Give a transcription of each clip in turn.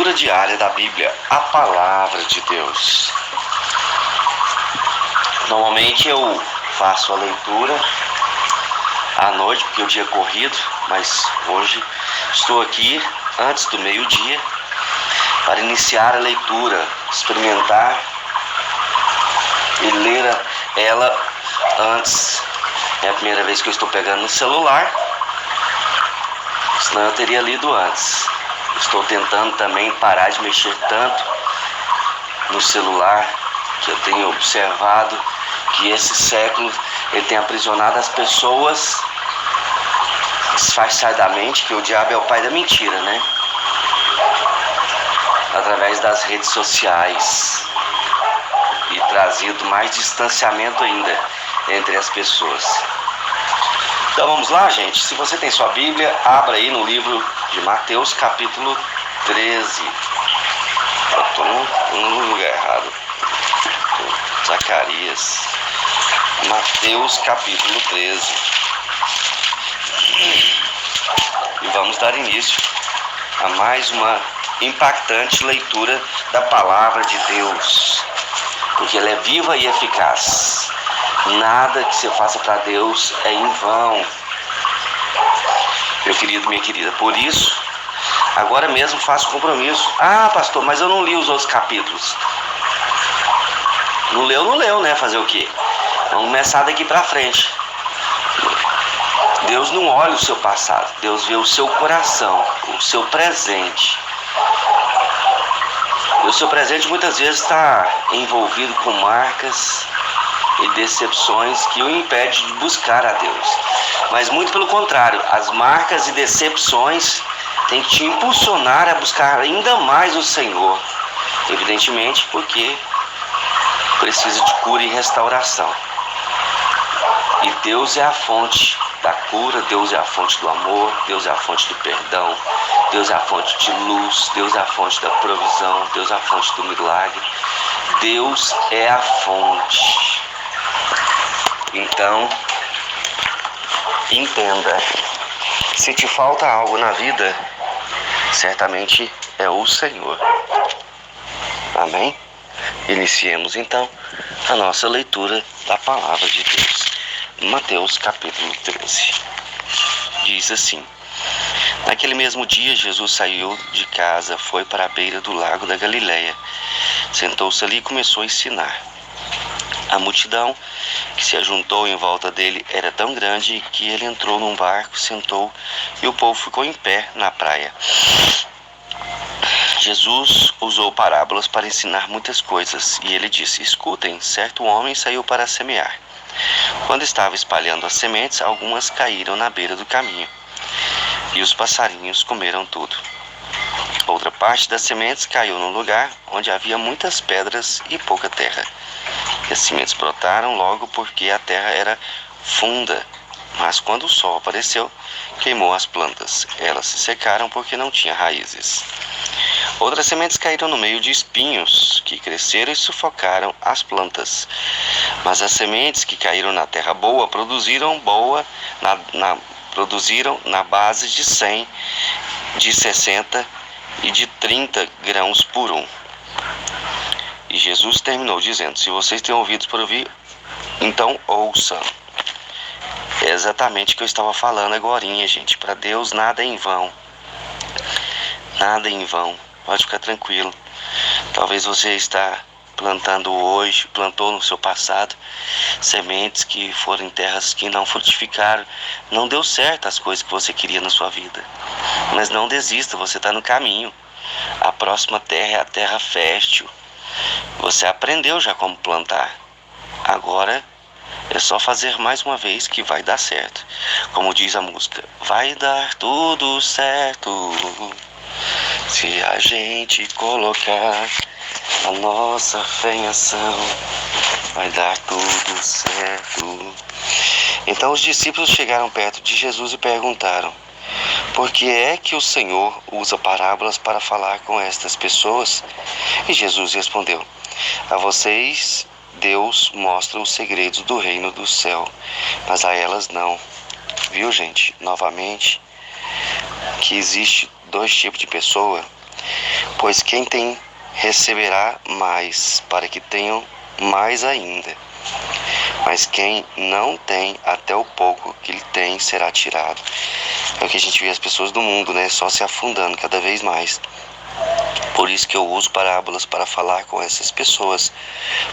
Leitura diária da Bíblia, a Palavra de Deus. Normalmente eu faço a leitura à noite, porque o dia é corrido, mas hoje estou aqui antes do meio-dia para iniciar a leitura, experimentar e ler ela antes. É a primeira vez que eu estou pegando no celular, senão eu teria lido antes. Estou tentando também parar de mexer tanto no celular, que eu tenho observado que esse século ele tem aprisionado as pessoas disfarçadamente, que o diabo é o pai da mentira, né? Através das redes sociais e trazido mais distanciamento ainda entre as pessoas. Então vamos lá, gente. Se você tem sua Bíblia, abra aí no livro de Mateus, capítulo 13. Eu estou no lugar errado. Zacarias. Mateus, capítulo 13. E vamos dar início a mais uma impactante leitura da Palavra de Deus, porque ela é viva e eficaz. Nada que você faça para Deus é em vão, meu querido, minha querida. Por isso, agora mesmo faço compromisso. Ah, pastor, mas eu não li os outros capítulos. Não leu, né? Fazer o quê? Vamos começar daqui para frente. Deus não olha o seu passado, Deus vê o seu coração, o seu presente. E o seu presente muitas vezes está envolvido com marcas e decepções que o impede de buscar a Deus. Mas muito pelo contrário, as marcas e decepções têm que te impulsionar a buscar ainda mais o Senhor. Evidentemente porque precisa de cura e restauração. E Deus é a fonte da cura, Deus é a fonte do amor, Deus é a fonte do perdão, Deus é a fonte de luz, Deus é a fonte da provisão, Deus é a fonte do milagre. Deus é a fonte. Então, entenda, se te falta algo na vida, certamente é o Senhor. Amém? Iniciemos então a nossa leitura da Palavra de Deus. Mateus capítulo 13. Diz assim: Naquele mesmo dia, Jesus saiu de casa, foi para a beira do lago da Galileia. Sentou-se ali e começou a ensinar. A multidão que se ajuntou em volta dele era tão grande que ele entrou num barco, sentou e o povo ficou em pé na praia. Jesus usou parábolas para ensinar muitas coisas e ele disse: Escutem, certo homem saiu para semear. Quando estava espalhando as sementes, algumas caíram na beira do caminho e os passarinhos comeram tudo. Outra parte das sementes caiu num lugar onde havia muitas pedras e pouca terra. E as sementes brotaram logo porque a terra era funda, mas quando o sol apareceu, queimou as plantas. Elas se secaram porque não tinham raízes. Outras sementes caíram no meio de espinhos, que cresceram e sufocaram as plantas. Mas as sementes que caíram na terra boa produziram na base de 100, de 60 e de 30 grãos por um. E Jesus terminou dizendo: Se vocês têm ouvidos para ouvir, então ouçam. É exatamente o que eu estava falando agorinha, gente. Para Deus nada é em vão. Nada é em vão. Pode ficar tranquilo. Talvez você está plantando hoje, plantou no seu passado, sementes que foram em terras que não frutificaram. Não deu certo as coisas que você queria na sua vida. Mas não desista, você está no caminho. A próxima terra é a terra fértil. Você aprendeu já como plantar. Agora é só fazer mais uma vez que vai dar certo. Como diz a música, vai dar tudo certo se a gente colocar a nossa fé em ação. Vai dar tudo certo. Então os discípulos chegaram perto de Jesus e perguntaram: Por que é que o Senhor usa parábolas para falar com estas pessoas? E Jesus respondeu: A vocês Deus mostra os segredos do reino do céu, mas a elas não. Viu, gente? Novamente, que existe dois tipos de pessoa. Pois quem tem receberá mais, para que tenham mais ainda. Mas quem não tem, até o pouco que ele tem será tirado. É o que a gente vê as pessoas do mundo, né? Só se afundando cada vez mais. Por isso que eu uso parábolas para falar com essas pessoas,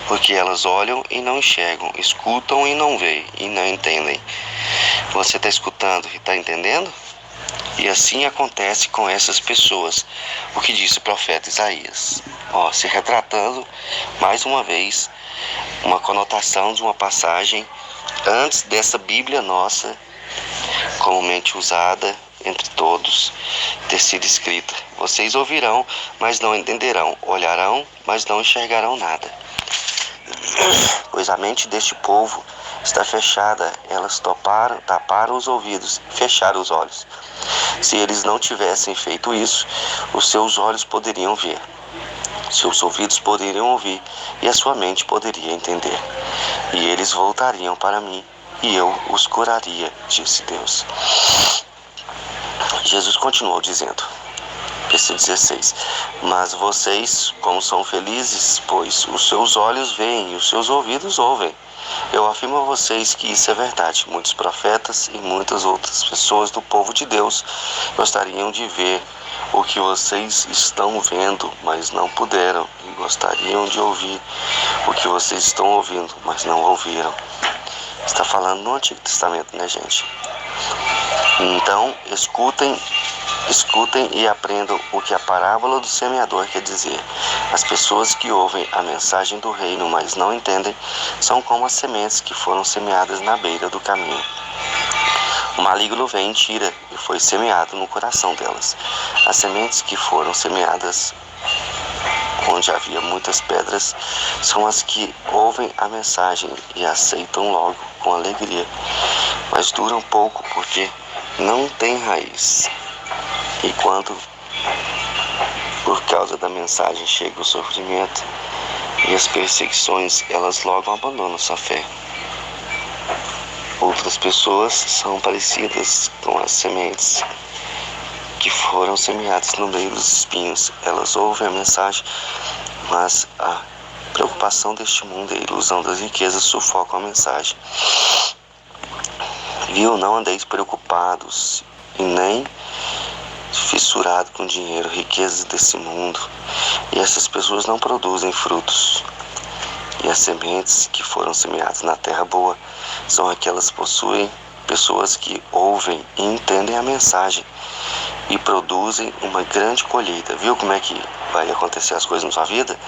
porque elas olham e não enxergam, escutam e não veem, e não entendem. Você está escutando e está entendendo? E assim acontece com essas pessoas, o que disse o profeta Isaías. Se retratando mais uma vez, uma conotação de uma passagem antes dessa Bíblia nossa, comumente usada entre todos, ter sido escrita. Vocês ouvirão, mas não entenderão, olharão, mas não enxergarão nada. Pois a mente deste povo está fechada, elas taparam os ouvidos, fecharam os olhos. Se eles não tivessem feito isso, os seus olhos poderiam ver, seus ouvidos poderiam ouvir e a sua mente poderia entender. E eles voltariam para mim e eu os curaria, disse Deus. Jesus continuou dizendo, versículo 16: Mas vocês, como são felizes, pois os seus olhos veem e os seus ouvidos ouvem. Eu afirmo a vocês que isso é verdade. Muitos profetas e muitas outras pessoas do povo de Deus gostariam de ver o que vocês estão vendo, mas não puderam. E gostariam de ouvir o que vocês estão ouvindo, mas não ouviram. Está falando no Antigo Testamento, né, gente? Então, escutem e aprendam o que a parábola do semeador quer dizer. As pessoas que ouvem a mensagem do reino, mas não entendem, são como as sementes que foram semeadas na beira do caminho. O maligno vem e tira e foi semeado no coração delas. As sementes que foram semeadas onde havia muitas pedras são as que ouvem a mensagem e aceitam logo com alegria, mas duram pouco porque não têm raiz. E quando, por causa da mensagem, chega o sofrimento e as perseguições, elas logo abandonam sua fé. Outras pessoas são parecidas com as sementes que foram semeadas no meio dos espinhos. Elas ouvem a mensagem, mas a preocupação deste mundo e a ilusão das riquezas sufocam a mensagem. Viu, não andeis preocupados e nem fissurado com dinheiro, riquezas desse mundo, e essas pessoas não produzem frutos. E as sementes que foram semeadas na terra boa são aquelas que possuem pessoas que ouvem e entendem a mensagem e produzem uma grande colheita. Viu como é que vai acontecer as coisas na sua vida?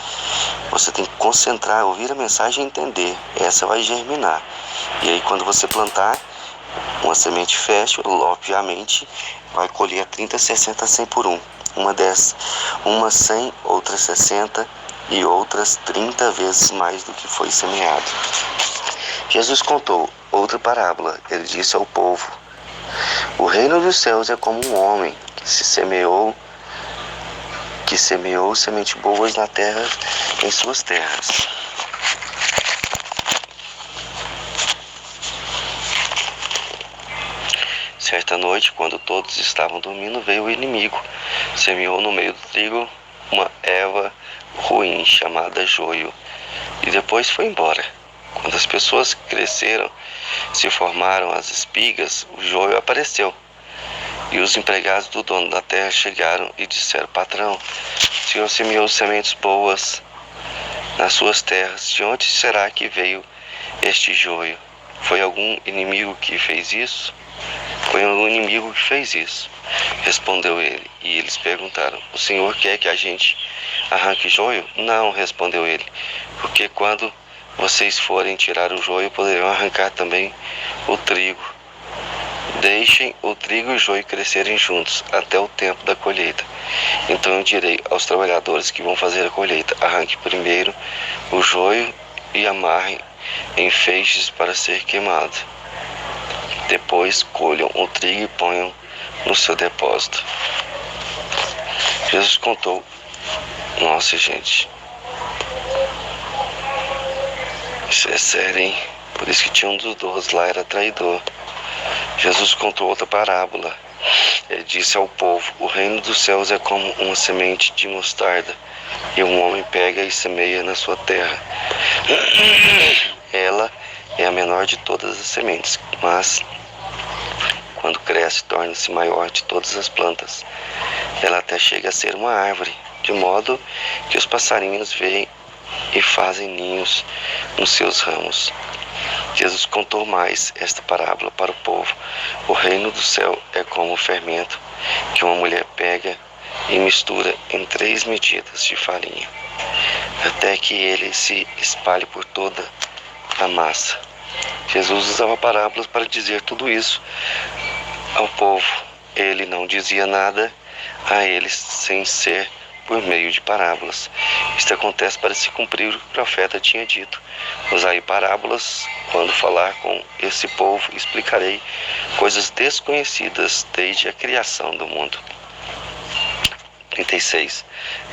Você tem que concentrar, ouvir a mensagem e entender. Essa vai germinar. E aí quando você plantar, uma semente fértil, obviamente, vai colher 30, 60, 100 por um. Uma dessas, uma 100, outras 60 e outras 30 vezes mais do que foi semeado. Jesus contou outra parábola. Ele disse ao povo: o reino dos céus é como um homem que semeou sementes boas na terra em suas terras. Certa noite, quando todos estavam dormindo, veio o inimigo, semeou no meio do trigo uma erva ruim chamada joio, e depois foi embora. Quando as pessoas cresceram, se formaram as espigas, o joio apareceu. E os empregados do dono da terra chegaram e disseram: patrão, o senhor semeou sementes boas nas suas terras, de onde será que veio este joio? Foi algum inimigo que fez isso? Foi um inimigo que fez isso, respondeu ele. E eles perguntaram: o senhor quer que a gente arranque joio? Não, respondeu ele, porque quando vocês forem tirar o joio, poderão arrancar também o trigo. Deixem o trigo e o joio crescerem juntos até o tempo da colheita. Então eu direi aos trabalhadores que vão fazer a colheita: arranque primeiro o joio e amarrem em feixes para ser queimado. Depois colham o trigo e ponham no seu depósito. Jesus contou. Nossa, gente, isso é sério, hein? Por isso que tinha um dos 12 lá, era traidor. Jesus contou outra parábola, Ele disse ao povo: o reino dos céus é como uma semente de mostarda, e um homem pega e semeia na sua terra. Ela é a menor de todas as sementes, mas quando cresce, torna-se maior de todas as plantas. Ela até chega a ser uma árvore, de modo que os passarinhos veem e fazem ninhos nos seus ramos. Jesus contou mais esta parábola para o povo. O reino do céu é como o fermento que uma mulher pega e mistura em 3 medidas de farinha, até que ele se espalhe por toda a massa. Jesus usava parábolas para dizer tudo isso ao povo. Ele não dizia nada a eles sem ser por meio de parábolas. Isto acontece para se cumprir o que o profeta tinha dito: usai parábolas quando falar com esse povo, explicarei coisas desconhecidas desde a criação do mundo. 36.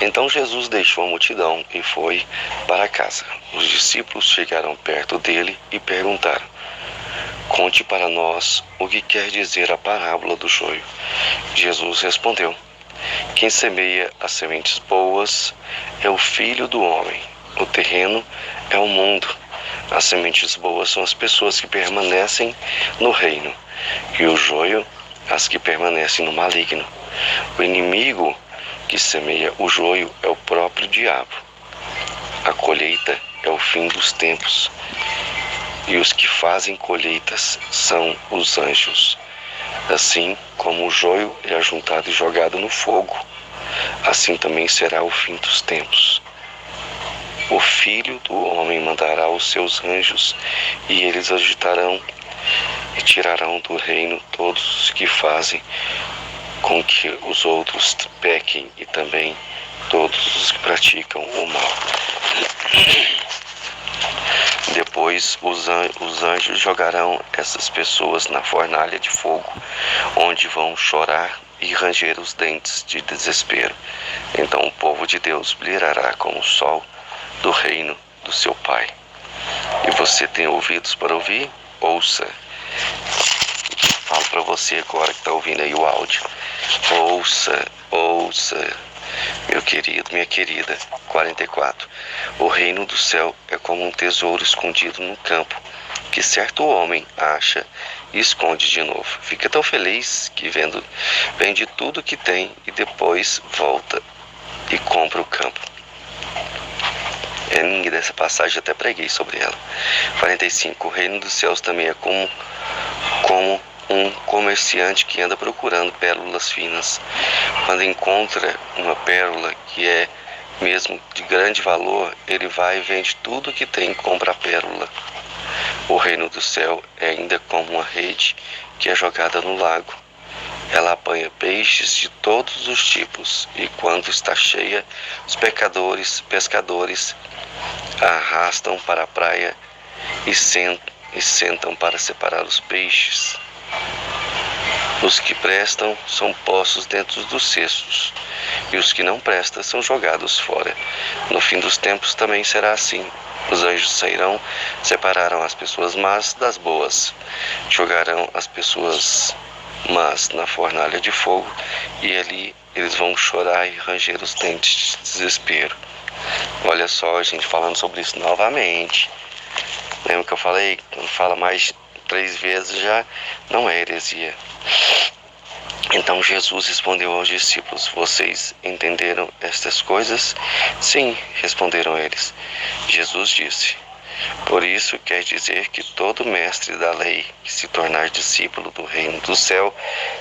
Então Jesus deixou a multidão e foi para casa. Os discípulos chegaram perto dele e perguntaram: conte para nós o que quer dizer a parábola do joio. Jesus respondeu: quem semeia as sementes boas é o Filho do Homem. O terreno é o mundo. As sementes boas são as pessoas que permanecem no reino, e o joio, as que permanecem no maligno. O inimigo que semeia o joio é o próprio diabo. A colheita é o fim dos tempos, e os que fazem colheitas são os anjos. Assim como o joio é ajuntado e jogado no fogo, assim também será o fim dos tempos. O Filho do Homem mandará os seus anjos, e eles agitarão e tirarão do reino todos os que fazem com que os outros pequem, e também todos os que praticam o mal. Depois os anjos jogarão essas pessoas na fornalha de fogo, onde vão chorar e ranger os dentes de desespero. Então o povo de Deus brilhará como o sol do reino do seu Pai. E você tem ouvidos para ouvir? Ouça. Falo para você agora que está ouvindo aí o áudio. Ouça, ouça, meu querido, minha querida. 44. O reino do céu é como um tesouro escondido no campo, que certo homem acha e esconde de novo. Fica tão feliz que vende tudo que tem e depois volta e compra o campo. Dessa passagem até preguei sobre ela. 45. O reino dos céus também é como um comerciante que anda procurando pérolas finas. Quando encontra uma pérola que é mesmo de grande valor, ele vai e vende tudo que tem e compra a pérola. O reino do céu é ainda como uma rede que é jogada no lago. Ela apanha peixes de todos os tipos, e quando está cheia, os pescadores a arrastam para a praia e sentam para separar os peixes. Os que prestam são postos dentro dos cestos, e os que não prestam são jogados fora. No fim dos tempos também será assim. Os anjos sairão, separarão as pessoas más das boas, jogarão as pessoas más na fornalha de fogo, e ali eles vão chorar e ranger os dentes de desespero. Olha só, gente, falando sobre isso novamente. Lembra que eu falei? Quando fala mais 3 vezes já não é heresia. Então Jesus respondeu aos discípulos: vocês entenderam estas coisas? Sim, responderam eles. Jesus disse: por isso quer dizer que todo mestre da lei que se tornar discípulo do reino do céu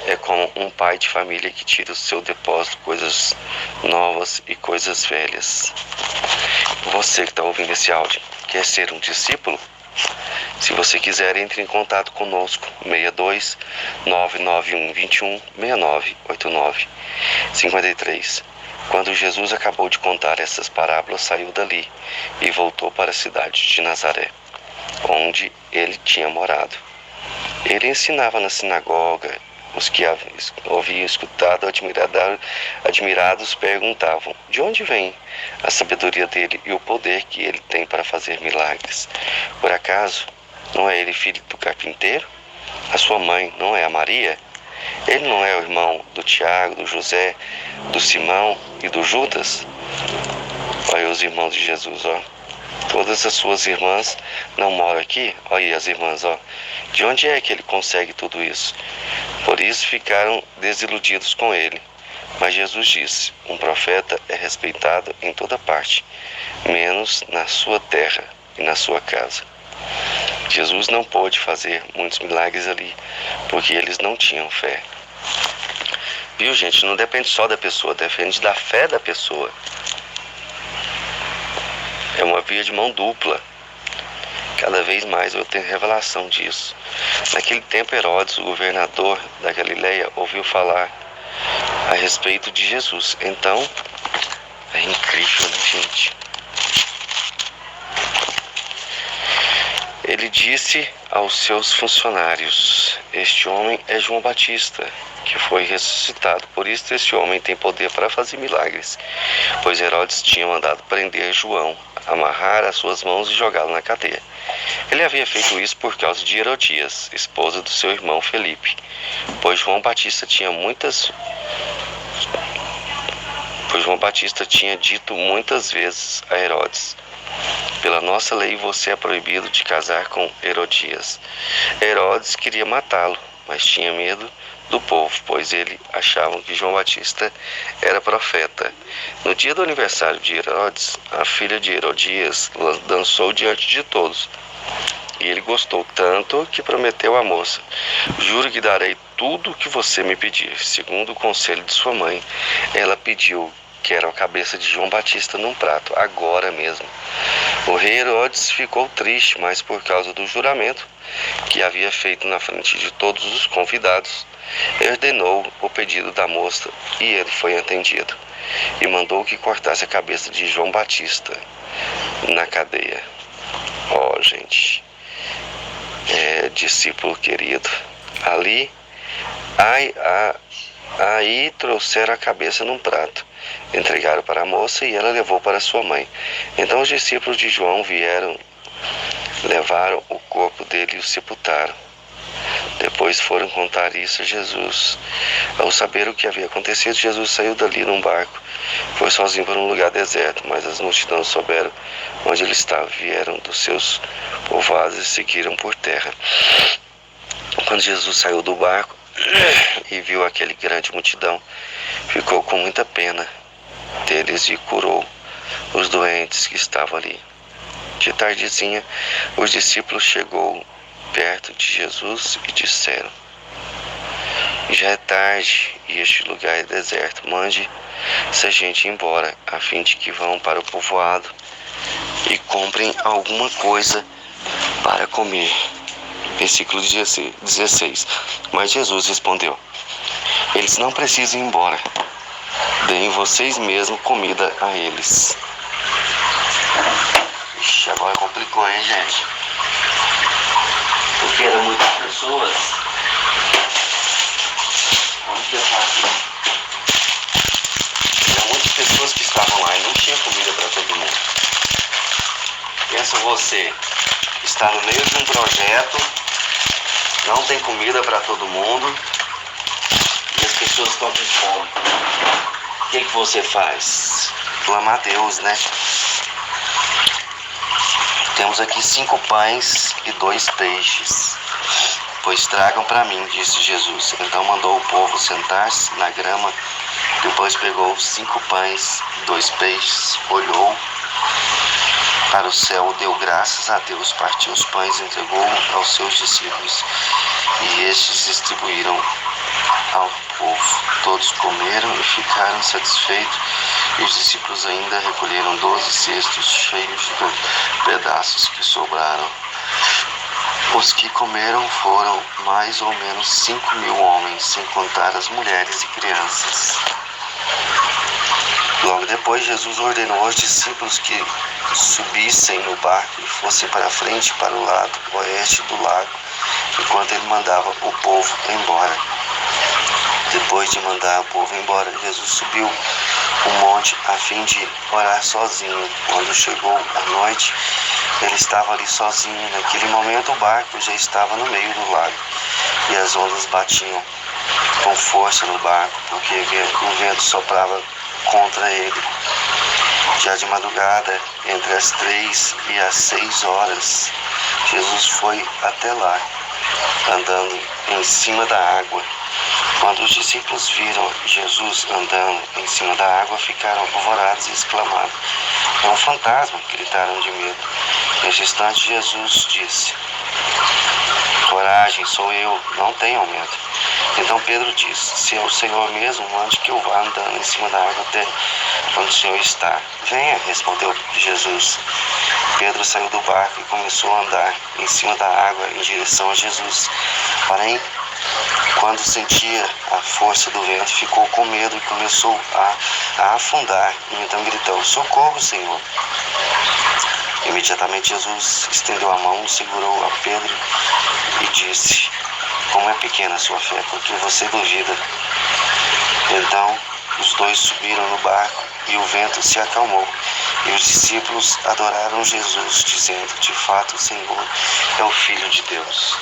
é como um pai de família que tira do seu depósito coisas novas e coisas velhas. Você que está ouvindo esse áudio, quer ser um discípulo? Se você quiser, entre em contato conosco, 62 991 21 6989. 53. Quando Jesus acabou de contar essas parábolas, saiu dali e voltou para a cidade de Nazaré, onde ele tinha morado. Ele ensinava na sinagoga. Os que haviam escutado, admirados, perguntavam: de onde vem a sabedoria dele e o poder que ele tem para fazer milagres? Por acaso, não é ele filho do carpinteiro? A sua mãe não é a Maria? Ele não é o irmão do Tiago, do José, do Simão e do Judas? Olha os irmãos de Jesus, ó. Todas as suas irmãs não moram aqui? Olha aí as irmãs, ó. De onde é que ele consegue tudo isso? Por isso ficaram desiludidos com ele. Mas Jesus disse: um profeta é respeitado em toda parte, menos na sua terra e na sua casa. Jesus não pôde fazer muitos milagres ali, porque eles não tinham fé. Viu, gente? Não depende só da pessoa, depende da fé da pessoa. É uma via de mão dupla. Cada vez mais eu tenho revelação disso. Naquele tempo, Herodes, o governador da Galileia, ouviu falar a respeito de Jesus. Então, é incrível, né, gente? Ele disse aos seus funcionários: este homem é João Batista, que foi ressuscitado. Por isso este homem tem poder para fazer milagres. Pois Herodes tinha mandado prender João, amarrar as suas mãos e jogá-lo na cadeia. Ele havia feito isso por causa de Herodias, esposa do seu irmão Felipe. Pois João Batista tinha dito muitas vezes a Herodes: pela nossa lei você é proibido de casar com Herodias. Herodes queria matá-lo, mas tinha medo do povo, pois eles achavam que João Batista era profeta. No dia do aniversário de Herodes, a filha de Herodias dançou diante de todos. E ele gostou tanto que prometeu à moça: juro que darei tudo o que você me pedir. Segundo o conselho de sua mãe, ela pediu que era a cabeça de João Batista num prato, agora mesmo. O rei Herodes ficou triste, mas por causa do juramento que havia feito na frente de todos os convidados, ordenou o pedido da moça e ele foi atendido. E mandou que cortasse a cabeça de João Batista na cadeia. Ó, gente, discípulo querido, aí trouxeram a cabeça num prato, entregaram para a moça e ela levou para sua mãe. Então os discípulos de João levaram o corpo dele e o sepultaram. Depois foram contar isso a Jesus. Ao saber o que havia acontecido, Jesus saiu dali num barco. Foi sozinho para um lugar deserto, mas as multidões souberam onde ele estava, vieram dos seus povoados e seguiram por terra. Quando Jesus saiu do barco e viu aquele grande multidão, ficou com muita pena deles e curou os doentes que estavam ali. De tardezinha, os discípulos chegou perto de Jesus e disseram: já é tarde e este lugar é deserto. Mande essa gente embora, a fim de que vão para o povoado e comprem alguma coisa para comer. Versículo 16. Mas Jesus respondeu: eles não precisam ir embora. Deem vocês mesmos comida a eles. Ixi, agora complicou, hein, gente? Porque eram muitas pessoas. Vamos pensar aqui. Eram muitas pessoas que estavam lá e não tinha comida para todo mundo. Pensa você, está no meio de um projeto, não tem comida para todo mundo e as pessoas estão com fome. O que você faz? Clamar a Deus, né? Temos aqui 5 pães e 2 peixes. Pois tragam para mim, disse Jesus. Então mandou o povo sentar-se na grama. Depois pegou 5 pães e 2 peixes, olhou para o céu, deu graças a Deus, partiu os pães, entregou aos seus discípulos e estes distribuíram ao povo. Todos comeram e ficaram satisfeitos, e os discípulos ainda recolheram 12 cestos cheios de pedaços que sobraram. Os que comeram foram mais ou menos 5.000 homens, sem contar as mulheres e crianças. Logo depois, Jesus ordenou aos discípulos que subissem no barco e fossem para frente, para o lado oeste do lago, enquanto ele mandava o povo embora. Depois de mandar o povo embora, Jesus subiu o monte a fim de orar sozinho. Quando chegou a noite, ele estava ali sozinho. Naquele momento, o barco já estava no meio do lago e as ondas batiam com força no barco, porque o vento soprava contra ele. Já de madrugada, entre as 3 e as 6 horas, Jesus foi até lá, andando em cima da água. Quando os discípulos viram Jesus andando em cima da água, ficaram apavorados e exclamaram: "É um fantasma!" gritaram de medo. Neste instante, Jesus disse: "Coragem, sou eu, não tenham medo." Então Pedro disse: "Se é o Senhor mesmo, mande que eu vá andando em cima da água até onde o Senhor está." "Venha," respondeu Jesus. Pedro saiu do barco e começou a andar em cima da água em direção a Jesus. Porém, quando sentia a força do vento, ficou com medo e começou a afundar. E então gritou: "Socorro, Senhor!" Imediatamente Jesus estendeu a mão, segurou a Pedro e disse: "Como é pequena a sua fé, porque você duvida." Então os dois subiram no barco e o vento se acalmou. E os discípulos adoraram Jesus, dizendo: "De fato, o Senhor é o Filho de Deus."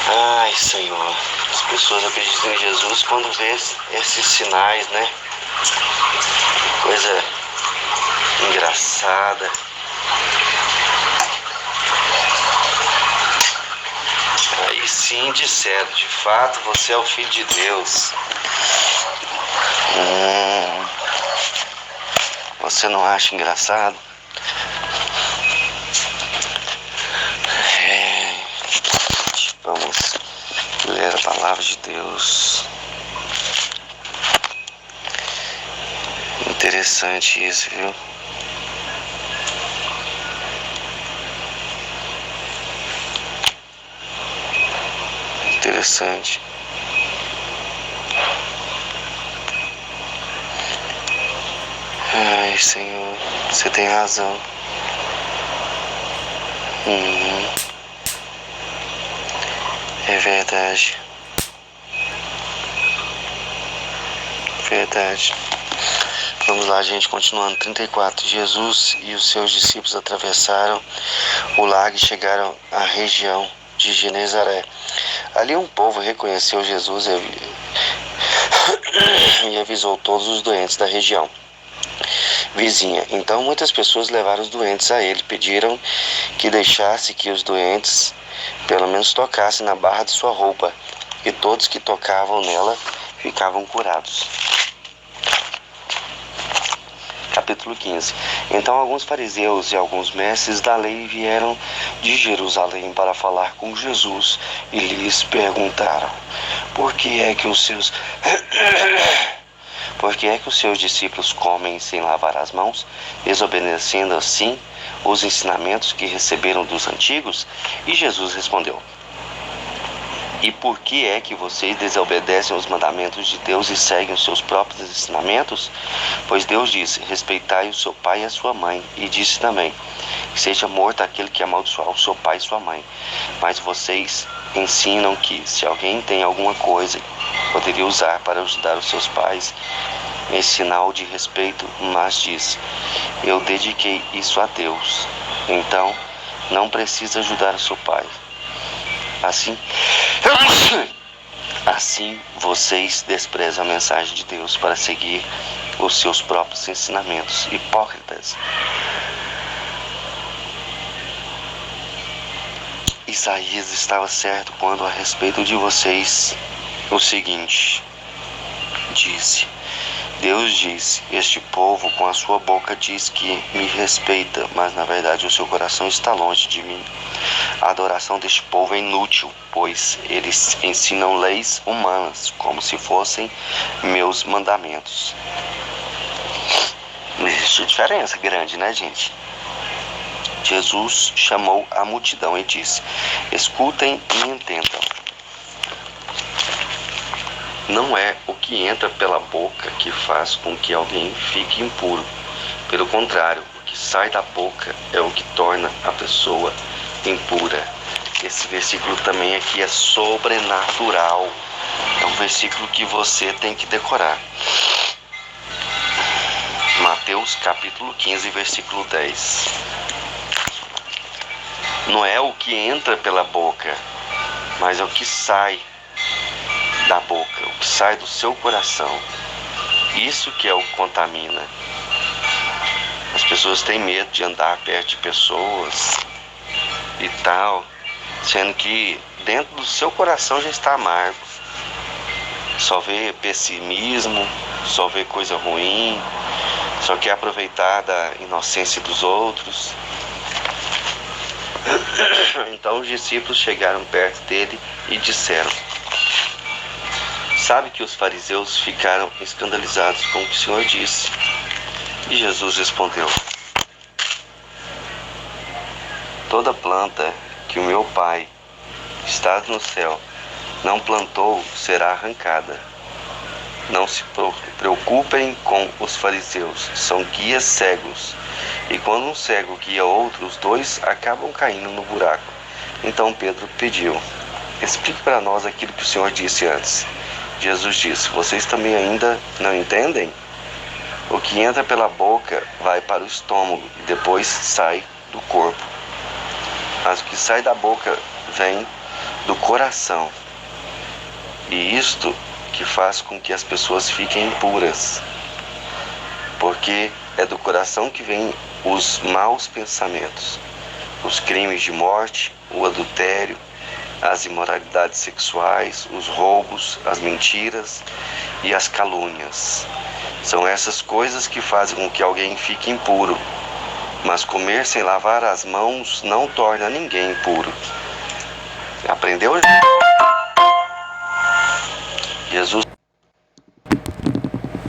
Ai, Senhor, as pessoas acreditam em Jesus quando vê esses sinais, né? Coisa engraçada. Aí sim disseram: "De fato, você é o Filho de Deus." Você não acha engraçado? Vamos ler a palavra de Deus. Interessante isso, viu? Interessante. Ai, Senhor, você tem razão. É verdade. Verdade. Vamos lá, gente, continuando. 34. Jesus e os seus discípulos atravessaram o lago e chegaram à região de Genezaré. Ali um povo reconheceu Jesus e avisou todos os doentes da região vizinha. Então muitas pessoas levaram os doentes a ele, pediram que deixasse que os doentes pelo menos tocassem na barra de sua roupa, e todos que tocavam nela ficavam curados. Capítulo 15. Então alguns fariseus e alguns mestres da lei vieram de Jerusalém para falar com Jesus e lhes perguntaram: Por que é que os seus discípulos comem sem lavar as mãos, desobedecendo assim os ensinamentos que receberam dos antigos? E Jesus respondeu: E por que é que vocês desobedecem os mandamentos de Deus e seguem os seus próprios ensinamentos? Pois Deus disse: respeitai o seu pai e a sua mãe. E disse também: seja morto aquele que amaldiçoar o seu pai e sua mãe. Mas vocês ensinam que, se alguém tem alguma coisa que poderia usar para ajudar os seus pais, em sinal de respeito, mas diz: eu dediquei isso a Deus, então não precisa ajudar o seu pai. Assim vocês desprezam a mensagem de Deus para seguir os seus próprios ensinamentos. Hipócritas. Isaías estava certo quando a respeito de vocês o seguinte disse: Deus disse: este povo com a sua boca diz que me respeita, mas na verdade o seu coração está longe de mim. A adoração deste povo é inútil, pois eles ensinam leis humanas como se fossem meus mandamentos. Existe diferença grande, né, gente? Jesus chamou a multidão e disse: escutem e entendam. Não é o que entra pela boca que faz com que alguém fique impuro. Pelo contrário, o que sai da boca é o que torna a pessoa impura. Esse versículo também aqui é sobrenatural. É um versículo que você tem que decorar. Mateus capítulo 15, versículo 10. Não é o que entra pela boca, mas é o que sai da boca, o que sai do seu coração. Isso que é o que contamina. As pessoas têm medo de andar perto de pessoas e tal, sendo que dentro do seu coração já está amargo. Só vê pessimismo, só vê coisa ruim, só quer aproveitar da inocência dos outros. Então os discípulos chegaram perto dele e disseram: sabe que os fariseus ficaram escandalizados com o que o Senhor disse? E Jesus respondeu: toda planta que o meu Pai está no céu não plantou será arrancada. Não se preocupem com os fariseus, são guias cegos. E quando um cego guia outro, os dois acabam caindo no buraco. Então Pedro pediu: explique para nós aquilo que o Senhor disse antes. Jesus disse: vocês também ainda não entendem? O que entra pela boca vai para o estômago e depois sai do corpo. Mas o que sai da boca vem do coração. E isto que faz com que as pessoas fiquem impuras. Porque é do coração que vêm os maus pensamentos, os crimes de morte, o adultério, as imoralidades sexuais, os roubos, as mentiras e as calúnias. São essas coisas que fazem com que alguém fique impuro. Mas comer sem lavar as mãos não torna ninguém impuro. Aprendeu? Jesus